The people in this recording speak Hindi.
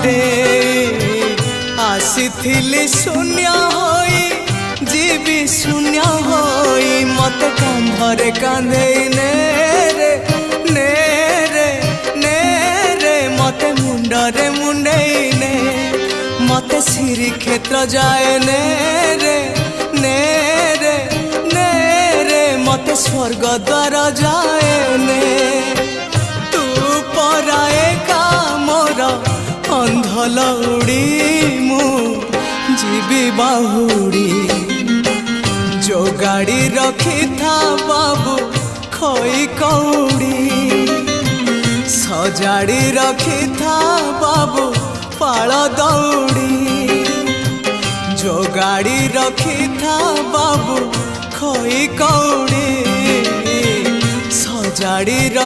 रे आसीथिली शून्य होई जीवी शून्य होई मत कांधरे कांधे ने रे ने रे ने रे मत मुंडरे मुंडे ने मत सिरी क्षेत्र जाए ने रे ने रे ने रे मत स्वर्ग द्वार जाए ने तू पराए का मोर अंधलौड़ी मु जीवी बाहुड़ी जो गाड़ी रखी था बाबू खोई कौड़ी सजाड़ी रखी था बाबू पाल दौड़ी जो गाड़ी रखी था बाबू खोई कौड़ी सजाड़ी